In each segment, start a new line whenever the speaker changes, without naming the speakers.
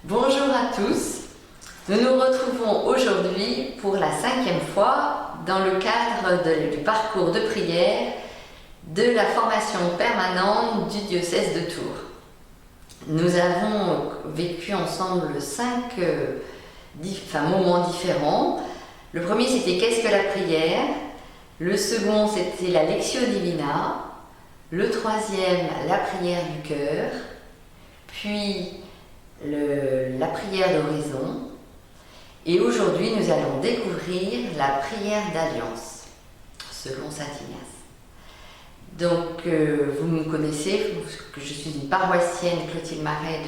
Bonjour à tous, nous nous retrouvons aujourd'hui pour la 5e fois dans le cadre du parcours de prière de la formation permanente du diocèse de Tours. Nous avons vécu ensemble 5 moments différents. Le premier c'était qu'est-ce que la prière, le second c'était la Lectio Divina, le troisième la prière du cœur, puis la prière d'oraison, et aujourd'hui nous allons découvrir la prière d'alliance selon saint Ignace. Donc vous me connaissez, que je suis une paroissienne Clotilde Marais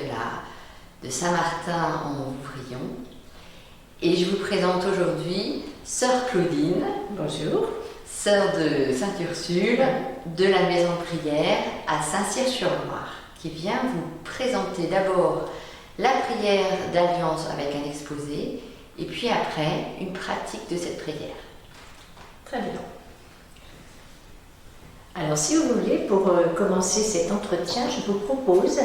de Saint-Martin en Vouvrion, et je vous présente aujourd'hui sœur Claudine.
Bonjour.
Sœur de Sainte Ursule de la maison de prière à Saint-Cyr-sur-Loire, qui vient vous présenter d'abord la prière d'alliance avec un exposé, et puis après, une pratique de cette prière.
Très bien. Alors, si vous voulez, pour commencer cet entretien, je vous propose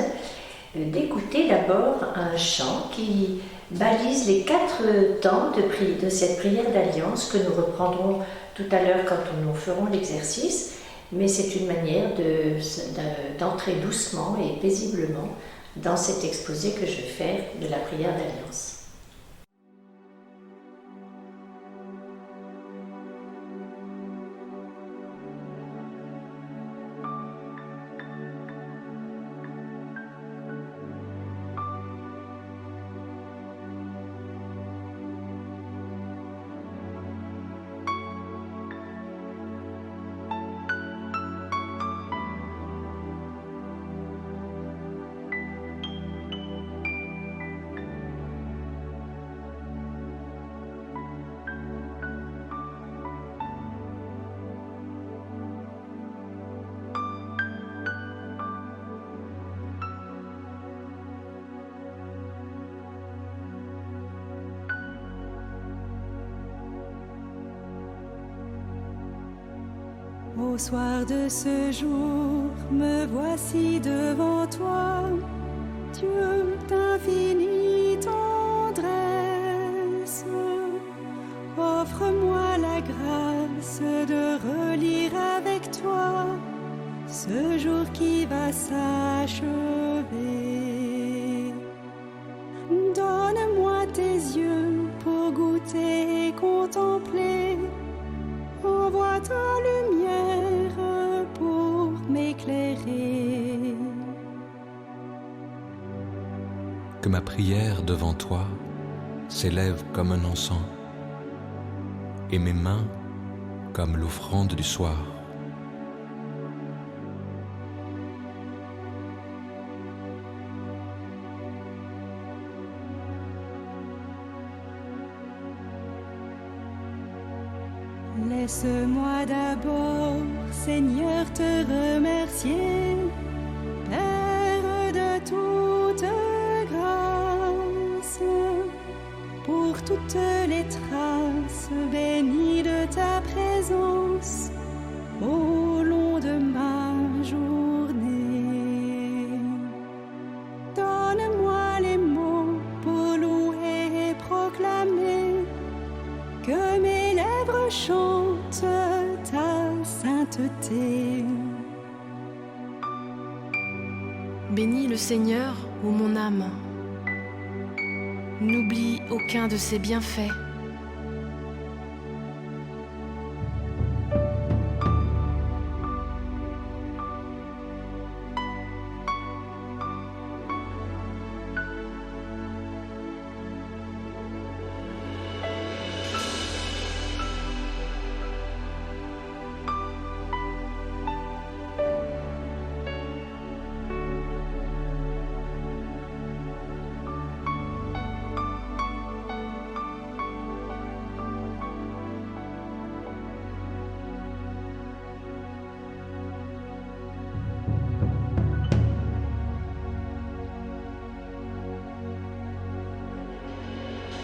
d'écouter d'abord un chant qui balise les 4 temps de cette prière d'alliance que nous reprendrons tout à l'heure quand nous ferons l'exercice, mais c'est une manière d'entrer doucement et paisiblement dans cet exposé que je vais faire de la prière d'alliance.
Au soir de ce jour, me voici devant toi, Dieu d'infinie tendresse. Offre-moi la grâce de relire avec toi ce jour qui va s'achever. Donne-moi tes yeux pour goûter et contempler. Envoie ta lumière pour m'éclairer.
Que ma prière devant toi s'élève comme un encens, et mes mains comme l'offrande du soir.
Laisse-moi d'abord, Seigneur, te remercier, Père de toute grâce, pour toutes les traces bénies de ta présence au long de ma journée. Donne-moi les mots pour louer et proclamer que mes lèvres chantent ta sainteté.
Bénis le Seigneur, ô mon âme. N'oublie aucun de ses bienfaits.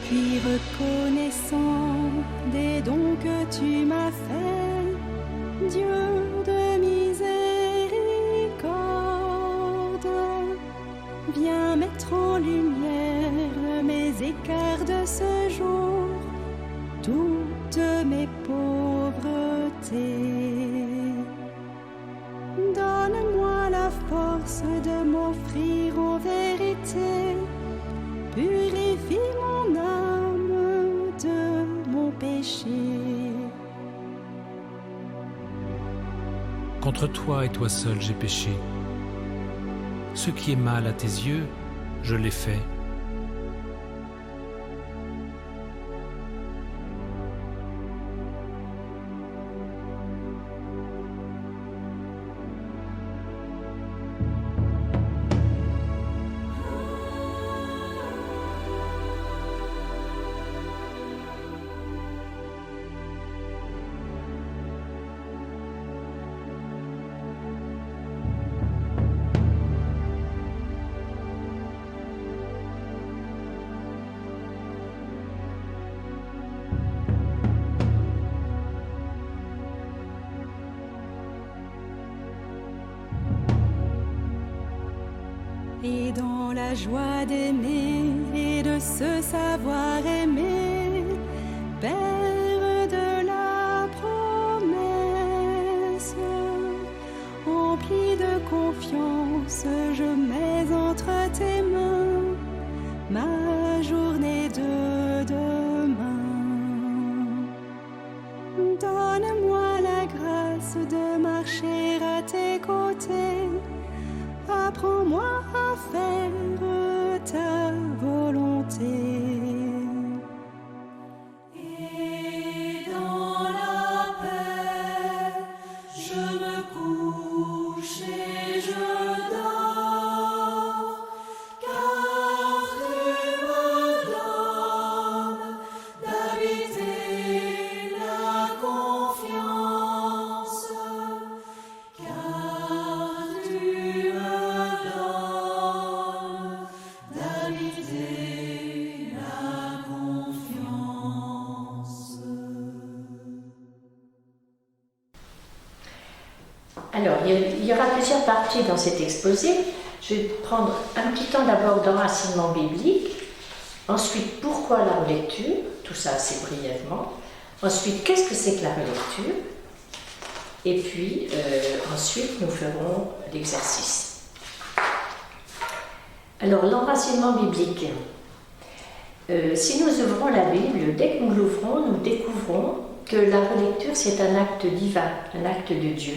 Puis reconnaissant des dons que tu m'as faits, Dieu de miséricorde, viens mettre en lumière l'écart de ce jour toutes mes pauvretés. Donne-moi la force de m'offrir en vérité. Purifie mon âme de mon péché.
Contre toi et toi seul j'ai péché. Ce qui est mal à tes yeux, je l'ai fait.
Et dans la joie d'aimer et de se savoir aimer, Père de la promesse, empli de confiance, je mets entre tes mains ma journée de demain. Donne-moi la grâce de marcher à tes côtés. Apprends-moi à faire ta volonté. Et dans la paix, je me couche et je dors, car tu me donnes d'habiter la confiance, car tu me donnes d'habiter la confiance.
Alors, il y aura plusieurs parties dans cet exposé. Je vais prendre un petit temps d'abord d'enracinement biblique, ensuite pourquoi la relecture, tout ça assez brièvement, ensuite qu'est-ce que c'est que la relecture, et puis ensuite nous ferons l'exercice. Alors, l'enracinement biblique. Si nous ouvrons la Bible, dès que nous l'ouvrons, nous découvrons que la relecture c'est un acte divin, un acte de Dieu.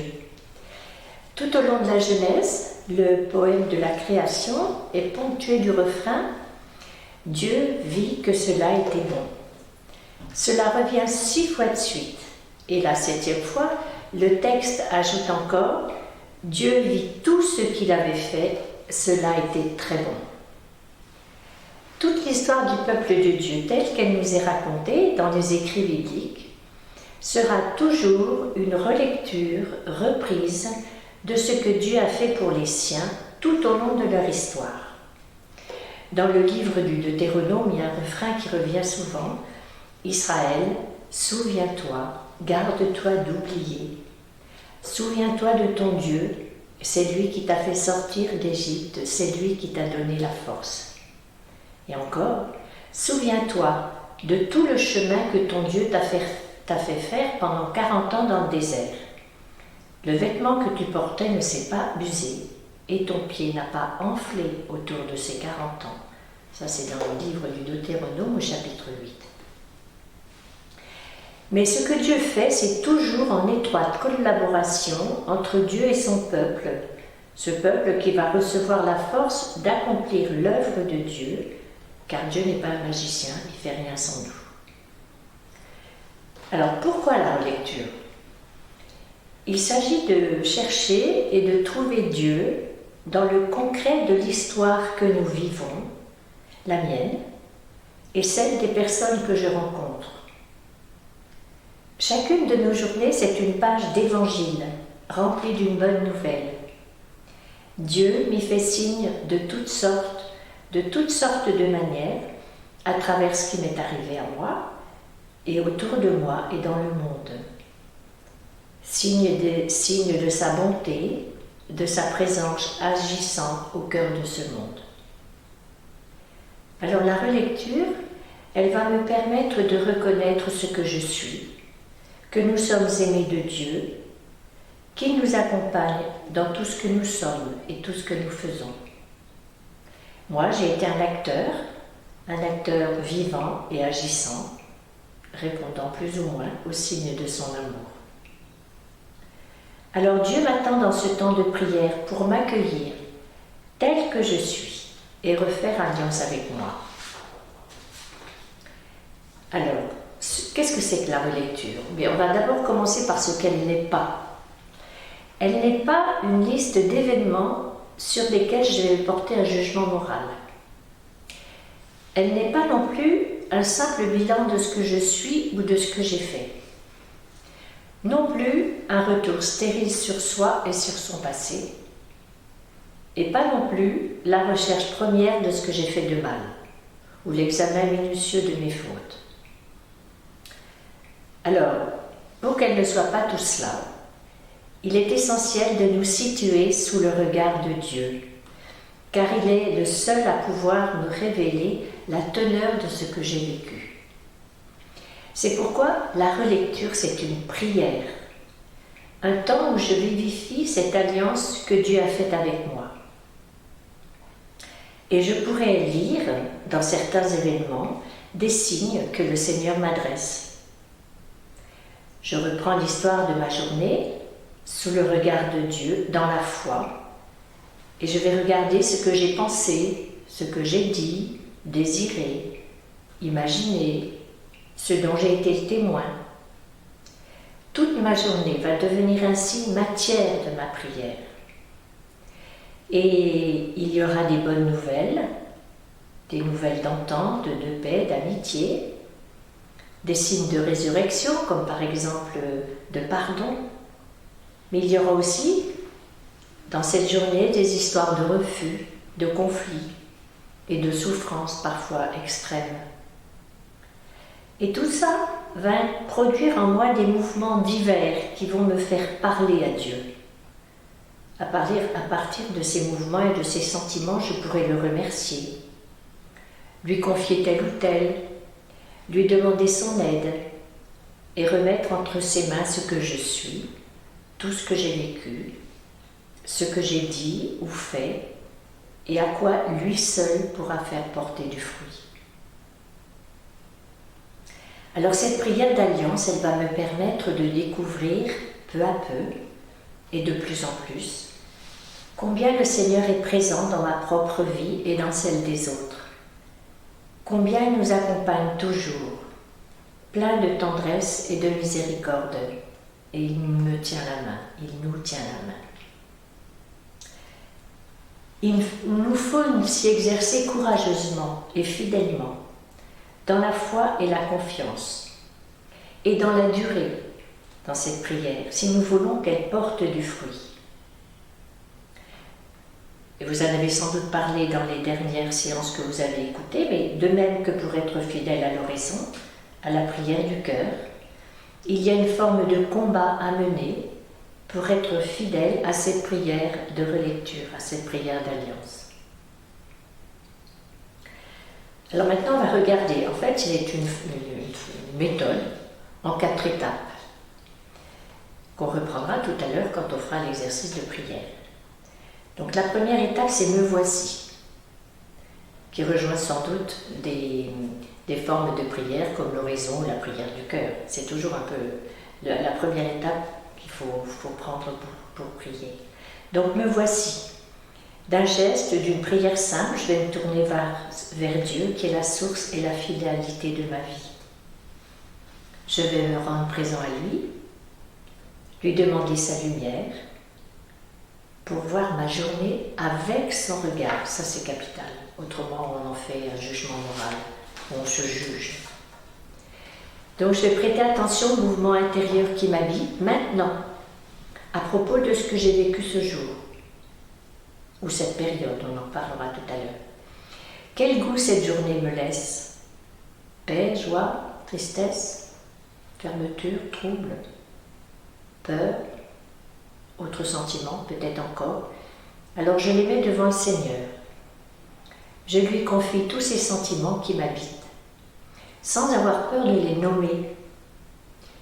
Tout au long de la Genèse, le poème de la création est ponctué du refrain « Dieu vit que cela était bon ». Cela revient 6 fois de suite, et la 7e fois, le texte ajoute encore « Dieu vit tout ce qu'il avait fait, cela était très bon ». Toute l'histoire du peuple de Dieu telle qu'elle nous est racontée dans les écrits bibliques sera toujours une relecture, reprise de ce que Dieu a fait pour les siens tout au long de leur histoire. Dans le livre du Deutéronome, il y a un refrain qui revient souvent. « Israël, souviens-toi, garde-toi d'oublier. Souviens-toi de ton Dieu, c'est lui qui t'a fait sortir d'Égypte, c'est lui qui t'a donné la force. » Et encore, « Souviens-toi de tout le chemin que ton Dieu t'a fait faire pendant 40 ans dans le désert. Le vêtement que tu portais ne s'est pas usé et ton pied n'a pas enflé autour de ces 40 ans. » Ça, c'est dans le livre du Deutéronome au chapitre 8. Mais ce que Dieu fait, c'est toujours en étroite collaboration entre Dieu et son peuple. Ce peuple qui va recevoir la force d'accomplir l'œuvre de Dieu, car Dieu n'est pas un magicien, il ne fait rien sans nous. Alors, pourquoi la relecture ? Il s'agit de chercher et de trouver Dieu dans le concret de l'histoire que nous vivons, la mienne, et celle des personnes que je rencontre. Chacune de nos journées, c'est une page d'évangile, remplie d'une bonne nouvelle. Dieu m'y fait signe de toutes sortes de manières, à travers ce qui m'est arrivé à moi, et autour de moi et dans le monde. Signe de sa bonté, de sa présence agissant au cœur de ce monde. Alors la relecture, elle va me permettre de reconnaître ce que je suis, que nous sommes aimés de Dieu, qu'il nous accompagne dans tout ce que nous sommes et tout ce que nous faisons. Moi, j'ai été un acteur vivant et agissant, répondant plus ou moins aux signes de son amour. Alors Dieu m'attend dans ce temps de prière pour m'accueillir tel que je suis et refaire alliance avec moi. Alors, qu'est-ce que c'est que la relecture? Bien, on va d'abord commencer par ce qu'elle n'est pas. Elle n'est pas une liste d'événements sur lesquels je vais porter un jugement moral. Elle n'est pas non plus un simple bilan de ce que je suis ou de ce que j'ai fait. Non plus un retour stérile sur soi et sur son passé. Et pas non plus la recherche première de ce que j'ai fait de mal ou l'examen minutieux de mes fautes. Alors, pour qu'elle ne soit pas tout cela, il est essentiel de nous situer sous le regard de Dieu, car il est le seul à pouvoir me révéler la teneur de ce que j'ai vécu. C'est pourquoi la relecture, c'est une prière, un temps où je vivifie cette alliance que Dieu a faite avec moi. Et je pourrais lire, dans certains événements, des signes que le Seigneur m'adresse. Je reprends l'histoire de ma journée sous le regard de Dieu, dans la foi, et je vais regarder ce que j'ai pensé, ce que j'ai dit, désiré, imaginé, ce dont j'ai été le témoin. Toute ma journée va devenir ainsi matière de ma prière. Et il y aura des bonnes nouvelles, des nouvelles d'entente, de paix, d'amitié, des signes de résurrection, comme par exemple de pardon. Mais il y aura aussi, dans cette journée, des histoires de refus, de conflits et de souffrances parfois extrêmes. Et tout ça va produire en moi des mouvements divers qui vont me faire parler à Dieu. À partir de ces mouvements et de ces sentiments, je pourrais le remercier, lui confier tel ou tel, lui demander son aide et remettre entre ses mains ce que je suis, tout ce que j'ai vécu, ce que j'ai dit ou fait, et à quoi lui seul pourra faire porter du fruit. Alors cette prière d'alliance, elle va me permettre de découvrir peu à peu, et de plus en plus, combien le Seigneur est présent dans ma propre vie et dans celle des autres. Combien il nous accompagne toujours, plein de tendresse et de miséricorde, et il me tient la main, il nous tient la main. Il nous faut s'y exercer courageusement et fidèlement, dans la foi et la confiance, et dans la durée, dans cette prière, si nous voulons qu'elle porte du fruit. Et vous en avez sans doute parlé dans les dernières séances que vous avez écoutées, mais de même que pour être fidèle à l'oraison, à la prière du cœur, il y a une forme de combat à mener pour être fidèle à cette prière de relecture, à cette prière d'alliance. Alors maintenant, on va regarder. En fait, c'est une méthode en 4 étapes qu'on reprendra tout à l'heure quand on fera l'exercice de prière. Donc la première étape, c'est « Me voici », qui rejoint sans doute des formes de prière comme l'oraison ou la prière du cœur. C'est toujours un peu la première étape qu'il faut prendre pour prier. Donc « Me voici ». D'un geste, d'une prière simple, je vais me tourner vers Dieu, qui est la source et la finalité de ma vie. Je vais me rendre présent à lui demander sa lumière, pour voir ma journée avec son regard. Ça, c'est capital. Autrement, on en fait un jugement moral, on se juge. Donc, je vais prêter attention au mouvement intérieur qui m'habite maintenant, à propos de ce que j'ai vécu ce jour, ou cette période, on en parlera tout à l'heure. Quel goût cette journée me laisse? Paix, joie, tristesse, fermeture, trouble, peur, autres sentiments, peut-être encore. Alors je les mets devant le Seigneur. je lui confie tous ces sentiments qui m'habitent, sans avoir peur de les nommer,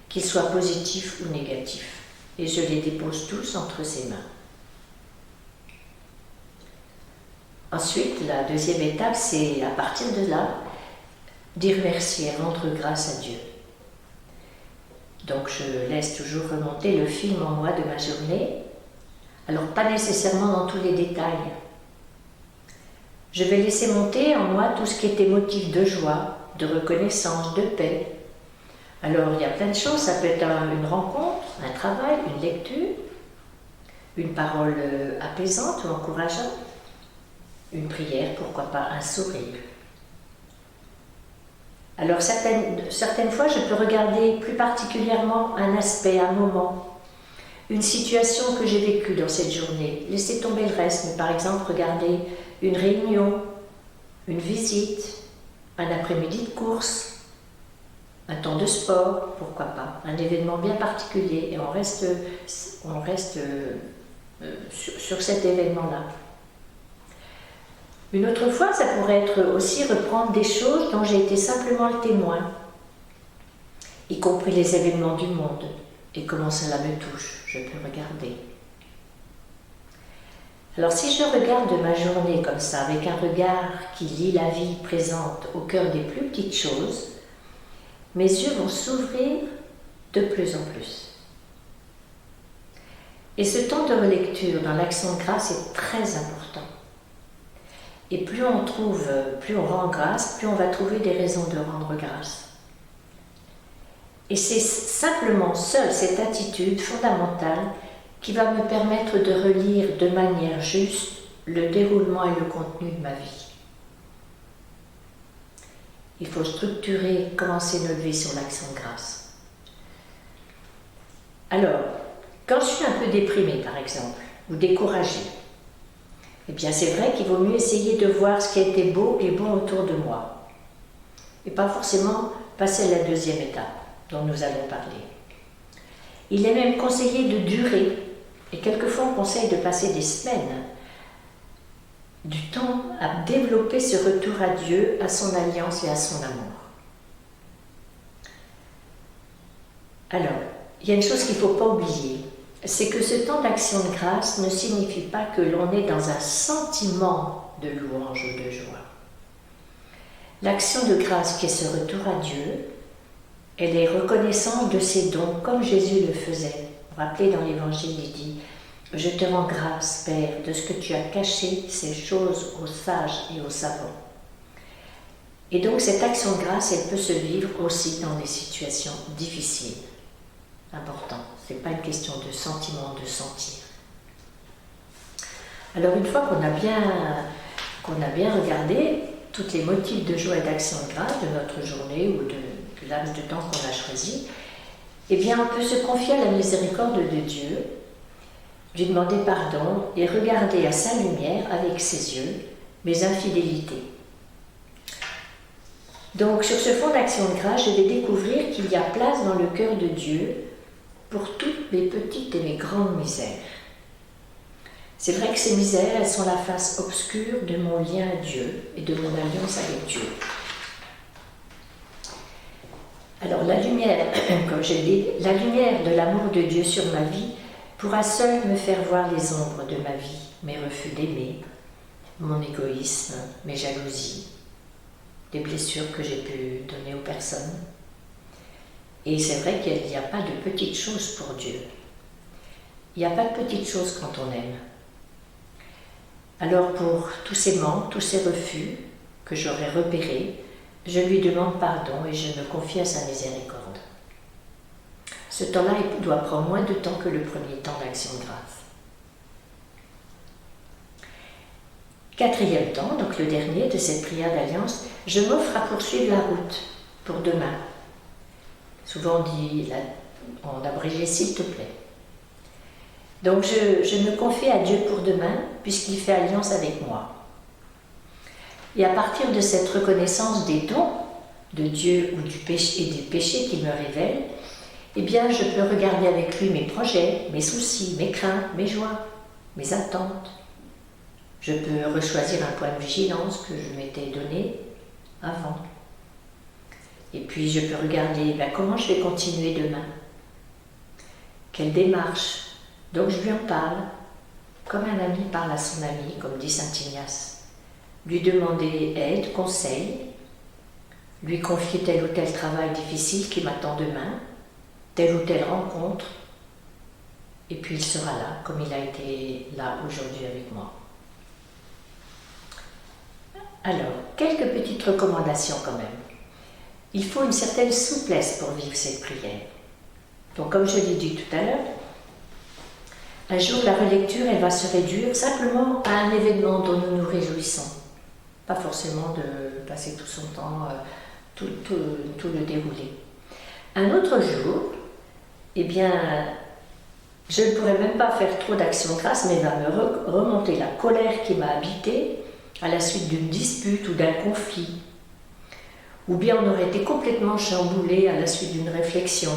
qu'ils soient positifs ou négatifs, et je les dépose tous entre ses mains. Ensuite, la deuxième étape, c'est à partir de là, dire merci et rendre grâce à Dieu. Donc je laisse toujours remonter le film en moi de ma journée, alors pas nécessairement dans tous les détails. Je vais laisser monter en moi tout ce qui était motif de joie, de reconnaissance, de paix. Alors il y a plein de choses, ça peut être une rencontre, un travail, une lecture, une parole apaisante ou encourageante, une prière, pourquoi pas un sourire. Alors certaines fois, je peux regarder plus particulièrement un aspect, un moment, une situation que j'ai vécue dans cette journée, laisser tomber le reste, mais par exemple regarder une réunion, une visite, un après-midi de course, un temps de sport, pourquoi pas, un événement bien particulier, et on reste sur cet événement-là. Une autre fois, ça pourrait être aussi reprendre des choses dont j'ai été simplement le témoin, y compris les événements du monde, et comment cela me touche, je peux regarder. Alors si je regarde ma journée comme ça, avec un regard qui lit la vie présente au cœur des plus petites choses, mes yeux vont s'ouvrir de plus en plus. Et ce temps de relecture dans l'action de grâce est très important. Et plus on rend grâce, plus on va trouver des raisons de rendre grâce. Et c'est simplement seule cette attitude fondamentale qui va me permettre de relire de manière juste le déroulement et le contenu de ma vie. Il faut structurer, commencer notre vie sur l'action de grâce. Alors, quand je suis un peu déprimée par exemple, ou découragée, eh bien c'est vrai qu'il vaut mieux essayer de voir ce qui a été beau et bon autour de moi. Et pas forcément passer à la deuxième étape dont nous allons parler. Il est même conseillé de durer, et quelquefois on conseille de passer des semaines, du temps à développer ce retour à Dieu, à son alliance et à son amour. Alors, il y a une chose qu'il ne faut pas oublier, c'est que ce temps d'action de grâce ne signifie pas que l'on est dans un sentiment de louange ou de joie. L'action de grâce qui est ce retour à Dieu, elle est reconnaissante de ses dons comme Jésus le faisait. Vous vous rappelez dans l'Évangile, il dit « Je te rends grâce, Père, de ce que tu as caché ces choses aux sages et aux savants. » Et donc cette action de grâce, elle peut se vivre aussi dans des situations difficiles. Important, ce n'est pas une question de sentiment, de sentir. Alors une fois qu'on a bien regardé tous les motifs de joie et d'action de grâce de notre journée ou de laps de temps qu'on a choisi, eh bien on peut se confier à la miséricorde de Dieu, lui demander pardon et regarder à sa lumière avec ses yeux mes infidélités. Donc sur ce fond d'action de grâce, je vais découvrir qu'il y a place dans le cœur de Dieu pour toutes mes petites et mes grandes misères. C'est vrai que ces misères, elles sont la face obscure de mon lien à Dieu et de mon alliance avec Dieu. Alors la lumière, comme je l'ai dit, la lumière de l'amour de Dieu sur ma vie pourra seule me faire voir les ombres de ma vie, mes refus d'aimer, mon égoïsme, mes jalousies, les blessures que j'ai pu donner aux personnes. Et c'est vrai qu'il n'y a pas de petites choses pour Dieu. Il n'y a pas de petites choses quand on aime. Alors pour tous ces manques, tous ces refus que j'aurais repérés, je lui demande pardon et je me confie à sa miséricorde. Ce temps-là, il doit prendre moins de temps que le premier temps d'action de grâce. Quatrième temps, donc le dernier de cette prière d'alliance, je m'offre à poursuivre la route pour demain. Souvent on dit, en abrégé, s'il te plaît. Donc je me confie à Dieu pour demain, puisqu'il fait alliance avec moi. Et à partir de cette reconnaissance des dons de Dieu ou du péché et des péchés qu'il me révèle, eh bien je peux regarder avec lui mes projets, mes soucis, mes craintes, mes joies, mes attentes. Je peux rechoisir un point de vigilance que je m'étais donné avant. Et puis je peux regarder comment je vais continuer demain. Quelle démarche. Donc je lui en parle, comme un ami parle à son ami, comme dit saint Ignace. Lui demander aide, conseil, lui confier tel ou tel travail difficile qui m'attend demain, telle ou telle rencontre, et puis il sera là, comme il a été là aujourd'hui avec moi. Alors, quelques petites recommandations quand même. Il faut une certaine souplesse pour vivre cette prière. Donc, comme je l'ai dit tout à l'heure, un jour la relecture, elle va se réduire simplement à un événement dont nous nous réjouissons. Pas forcément de passer tout son temps, tout le dérouler. Un autre jour, eh bien, je ne pourrais même pas faire trop d'action de grâce, mais il va me remonter la colère qui m'a habité à la suite d'une dispute ou d'un conflit. Ou bien on aurait été complètement chamboulé à la suite d'une réflexion,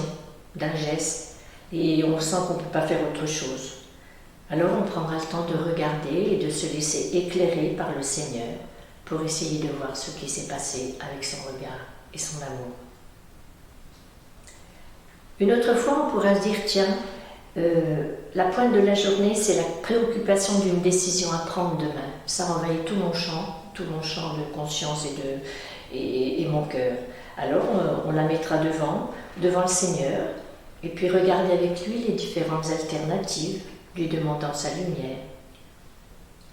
d'un geste, et on sent qu'on ne peut pas faire autre chose. Alors on prendra le temps de regarder et de se laisser éclairer par le Seigneur pour essayer de voir ce qui s'est passé avec son regard et son amour. Une autre fois, on pourra se dire, tiens, la pointe de la journée, c'est la préoccupation d'une décision à prendre demain. Ça envahit tout mon champ de conscience et mon cœur. Alors, on la mettra devant le Seigneur, et puis regarder avec lui les différentes alternatives, lui demandant sa lumière,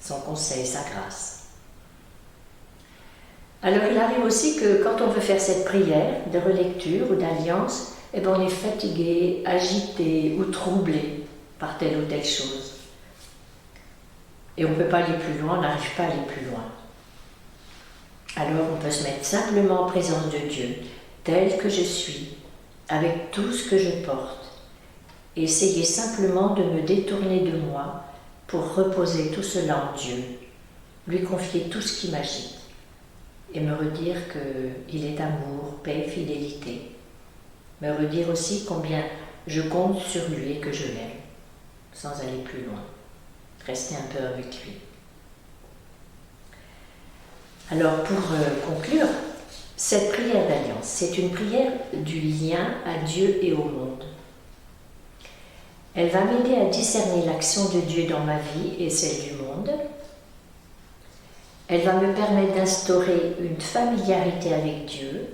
son conseil, sa grâce. Alors, il arrive aussi que quand on veut faire cette prière de relecture ou d'alliance, eh bien, on est fatigué, agité ou troublé par telle ou telle chose. Et on ne peut pas aller plus loin, on n'arrive pas à aller plus loin. Alors on peut se mettre simplement en présence de Dieu, tel que je suis, avec tout ce que je porte, et essayer simplement de me détourner de moi pour reposer tout cela en Dieu, lui confier tout ce qui m'agite, et me redire qu'il est amour, paix, fidélité. Me redire aussi combien je compte sur lui et que je l'aime, sans aller plus loin. Rester un peu avec lui. Alors pour conclure, cette prière d'alliance, c'est une prière du lien à Dieu et au monde. Elle va m'aider à discerner l'action de Dieu dans ma vie et celle du monde. Elle va me permettre d'instaurer une familiarité avec Dieu.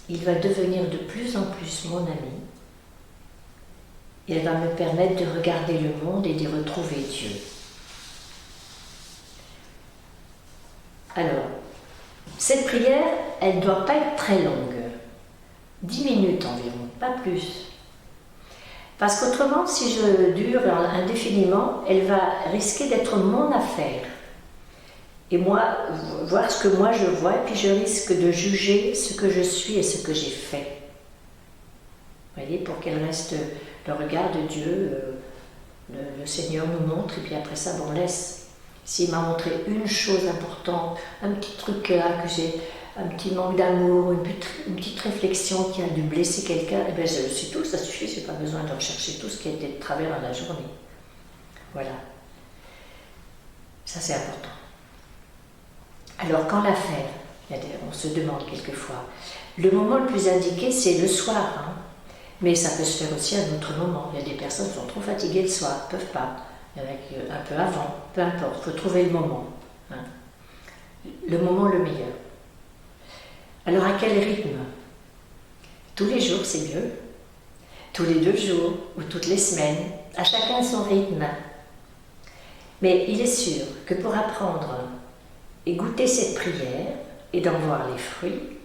Il va devenir de plus en plus mon ami. Et elle va me permettre de regarder le monde et d'y retrouver Dieu. Alors, cette prière, elle ne doit pas être très longue. 10 minutes environ, pas plus. Parce qu'autrement, si je dure indéfiniment, elle va risquer d'être mon affaire. Et moi, voir ce que moi je vois, et puis je risque de juger ce que je suis et ce que j'ai fait. Vous voyez, pour qu'elle reste le regard de Dieu, le Seigneur nous montre, et puis après ça, on laisse. S'il m'a montré une chose importante, un petit truc là, que j'ai, un petit manque d'amour, une petite réflexion qui a dû blesser quelqu'un, eh bien c'est tout, ça suffit, je n'ai pas besoin de rechercher tout ce qui a été de travers dans la journée. Voilà. Ça c'est important. Alors quand la faire, on se demande quelquefois, le moment le plus indiqué c'est le soir, hein. Mais ça peut se faire aussi à un autre moment. Il y a des personnes qui sont trop fatiguées le soir, ne peuvent pas. Il y en a un peu avant, peu importe, il faut trouver le moment. Hein. Le moment le meilleur. Alors à quel rythme? Tous les jours c'est mieux, tous les 2 jours ou toutes les semaines, à chacun son rythme. Mais il est sûr que pour apprendre et goûter cette prière et d'en voir les fruits,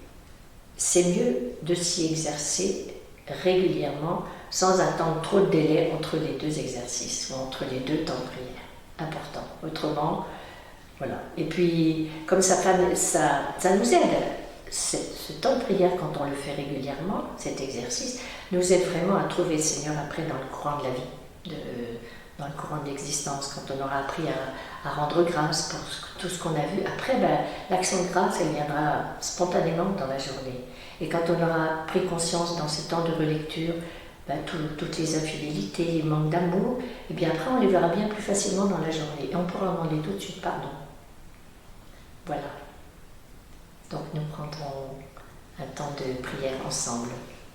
c'est mieux de s'y exercer régulièrement sans attendre trop de délai entre les 2 exercices ou entre les 2 temps de prière. Important. Autrement, voilà. Et puis, comme ça nous aide. Ce temps de prière, quand on le fait régulièrement, cet exercice, nous aide vraiment à trouver le Seigneur après dans le courant de la vie, dans le courant de l'existence, quand on aura appris à rendre grâce pour tout ce qu'on a vu. Après, l'action de grâce, elle viendra spontanément dans la journée. Et quand on aura pris conscience dans ce temps de relecture toutes les infidélités, les manques d'amour, et bien après on les verra bien plus facilement dans la journée et on pourra demander tout de suite pardon. Voilà. Donc nous prendrons un temps de prière ensemble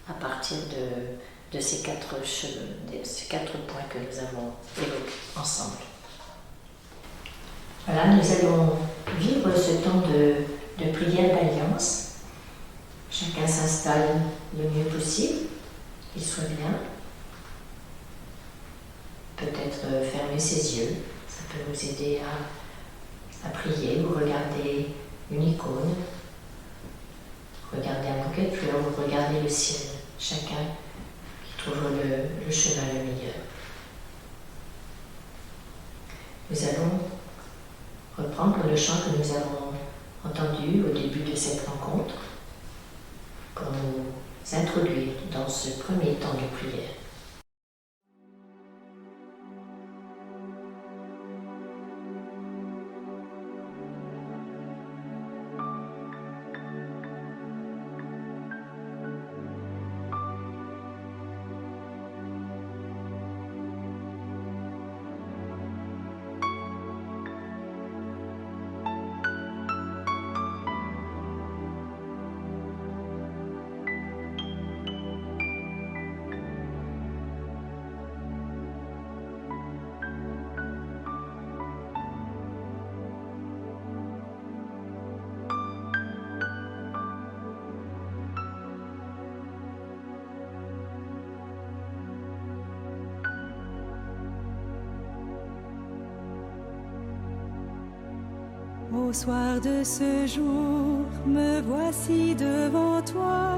à partir de ces quatre points que nous avons évoqués ensemble. Voilà, nous allons vivre ce temps de prière d'alliance. Chacun s'installe le mieux possible, qu'il soit bien. Peut-être fermer ses yeux, ça peut nous aider à prier ou regarder une icône, regarder un bouquet de fleurs ou regarder le ciel. Chacun qui trouve le chemin le meilleur. Nous allons reprendre le chant que nous avons entendu au début de cette rencontre pour nous introduire dans ce premier temps de prière.
Au soir de ce jour, me voici devant toi,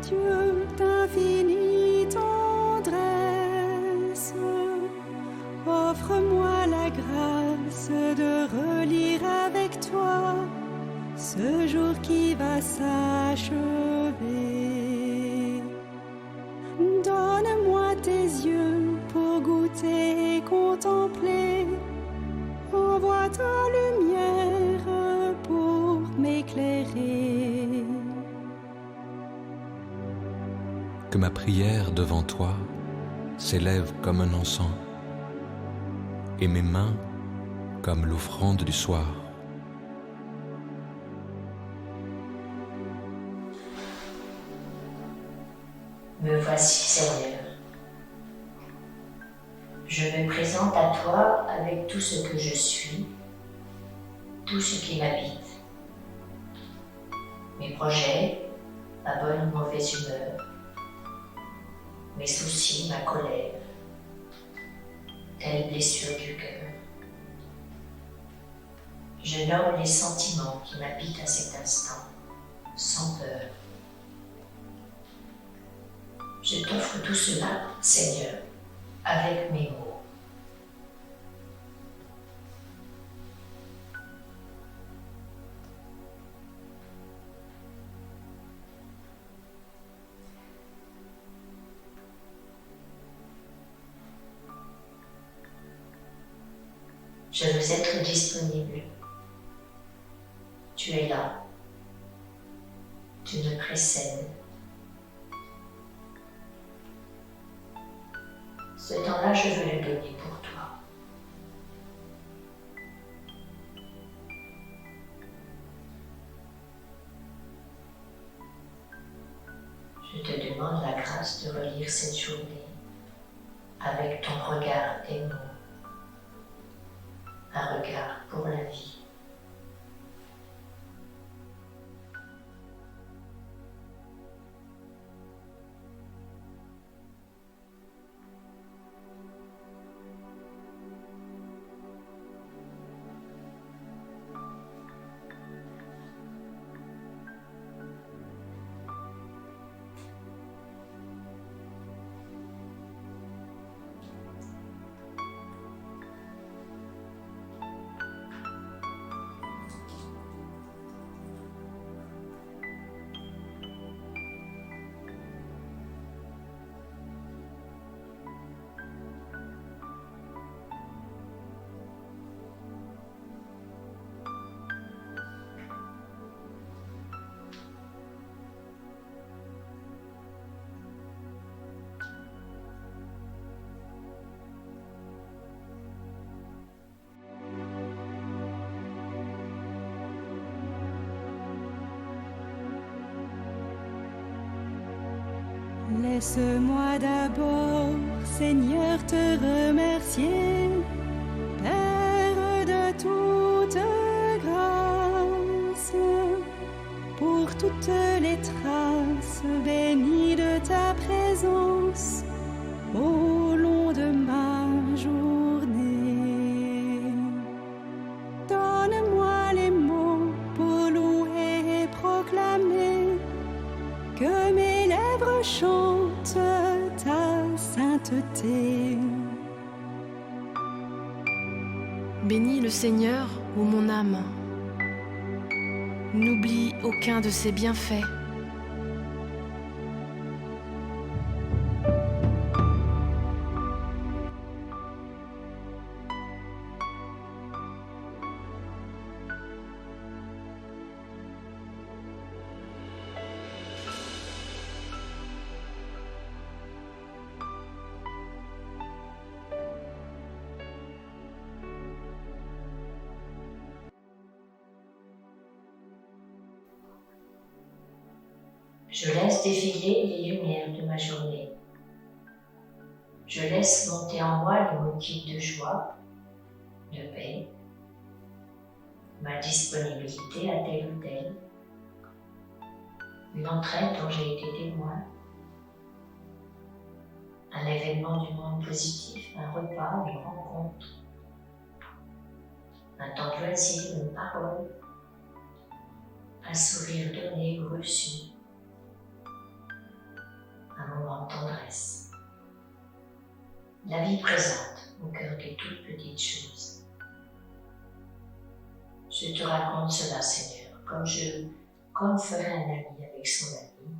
Dieu d'infinie tendresse. Offre-moi la grâce de relire avec toi ce jour qui va s'achever. Donne-moi tes yeux pour goûter et contempler. Envoie ta lumière pour m'éclairer.
Que ma prière devant toi s'élève comme un encens et mes mains comme l'offrande du soir.
Me voici, Seigneur. Je me présente à toi avec tout ce que je suis, tout ce qui m'habite. Mes projets, ma bonne ou mauvaise humeur, mes soucis, ma colère, telle blessure du cœur. Je nomme les sentiments qui m'habitent à cet instant, sans peur. Je t'offre tout cela, Seigneur, avec mes mots. Je veux être disponible. Tu es là. Tu me précèdes. Ce temps-là, je veux le donner pour toi. Je te demande la grâce de relire cette journée avec ton regard aimant, un regard pour la vie.
Laisse-moi d'abord, Seigneur, te remercier, Père de toute grâce, pour toutes les traces bénies de ta présence au long de ma journée. Donne-moi les mots pour louer et proclamer, que mes lèvres chantent ta sainteté.
Bénis le Seigneur, ô mon âme. N'oublie aucun de ses bienfaits.
Je laisse défiler les lumières de ma journée. Je laisse monter en moi les motifs de joie, de paix, ma disponibilité à tel ou tel, une entraide dont j'ai été témoin, un événement du monde positif, un repas, une rencontre, un temps de loisir, une parole, un sourire donné ou reçu, un moment de tendresse. La vie présente au cœur des toutes petites choses. Je te raconte cela, Seigneur, comme ferait un ami avec son ami,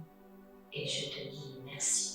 et je te dis merci.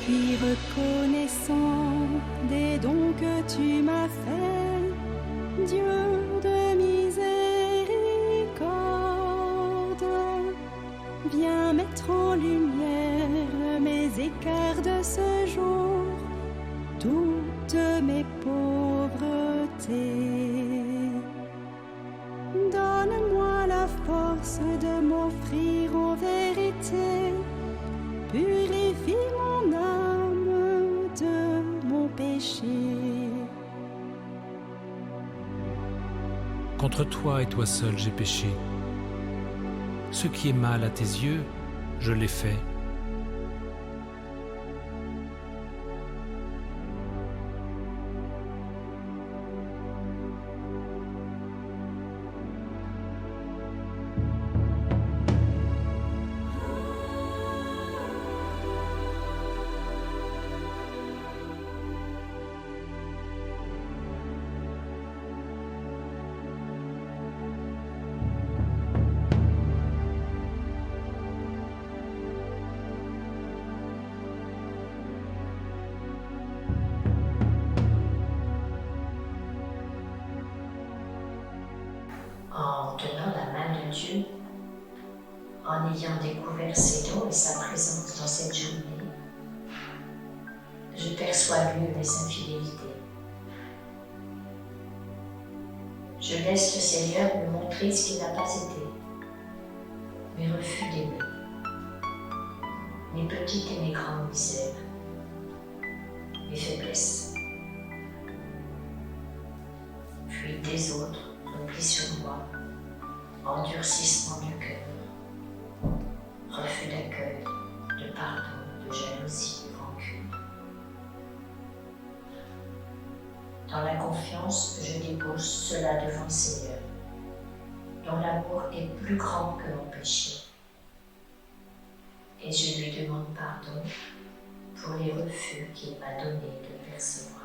suis reconnaissant des dons que tu m'as faits, Dieu de miséricorde. Viens mettre en lumière mes écarts de ce jour, toutes mes pauvretés. Donne-moi la force de m'offrir en vérité, purifie mon âme de mon péché.
Contre toi et toi seul j'ai péché. Ce qui est mal à tes yeux, je l'ai fait.
En tenant la main de Dieu, en ayant découvert ses dons et sa présence dans cette journée, je perçois mieux mes infidélités. Je laisse le Seigneur me montrer ce qui n'a pas été, mes refus d'aimer, mes petites et mes grandes misères, mes faiblesses. Puis des autres, repli sur moi, endurcissement du cœur, refus d'accueil, de pardon, de jalousie, de rancune. Dans la confiance, je dépose cela devant le Seigneur, dont l'amour est plus grand que mon péché. Et je lui demande pardon pour les refus qu'il m'a donné de percevoir.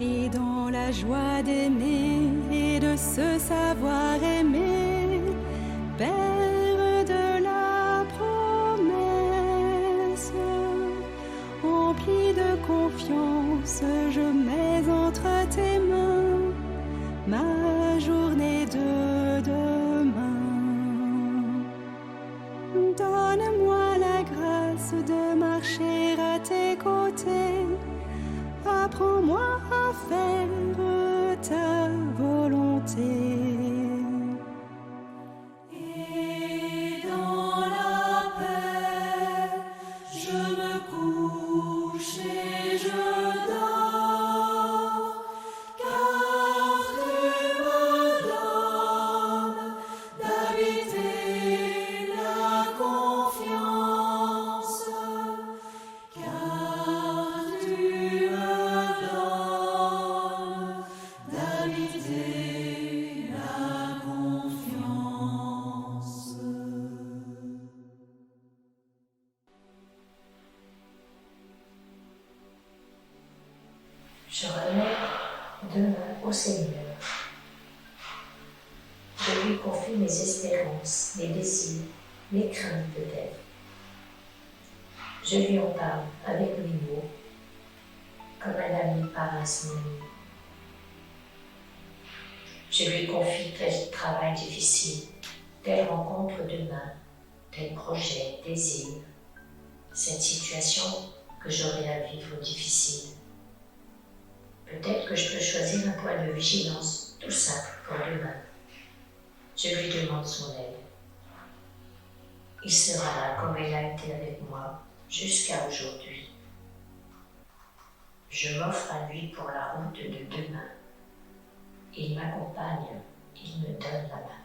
Et dans la joie d'aimer et de se savoir aimer, Père de la promesse, empli de confiance, je mets entre tes mains ma journée de demain. Donne-moi la grâce de marcher à tes côtés. Apprends-moi à faire ta volonté.
Seigneur. Je lui confie mes espérances, mes désirs, mes craintes peut-être. Je lui en parle avec mes mots, comme un ami parle à son ami. Je lui confie tel travail difficile, telle rencontre demain, tel projet, désir, cette situation que j'aurai à vivre difficile. Peut-être que je peux choisir un point de vigilance tout simple pour demain. Je lui demande son aide. Il sera là comme il a été avec moi jusqu'à aujourd'hui. Je m'offre à lui pour la route de demain. Il m'accompagne, il me donne la main.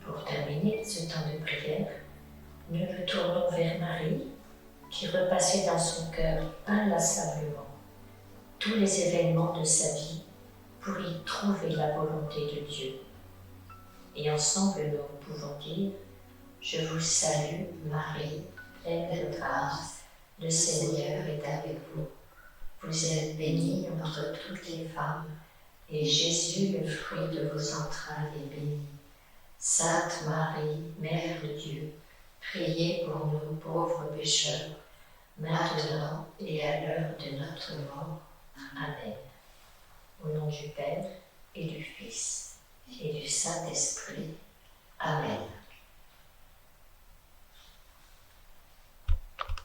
Pour terminer ce temps de prière, nous nous tournons vers Marie, qui repassait dans son cœur inlassablement tous les événements de sa vie pour y trouver la volonté de Dieu. Et ensemble, nous pouvons dire « Je vous salue, Marie, pleine de grâce, le Seigneur est avec vous. Vous êtes bénie entre toutes les femmes, et Jésus, le fruit de vos entrailles, est béni. Sainte Marie, Mère de Dieu, priez pour nous pauvres pécheurs, maintenant et à l'heure de notre mort. Amen. Au nom du Père, et du Fils, et du Saint-Esprit. Amen.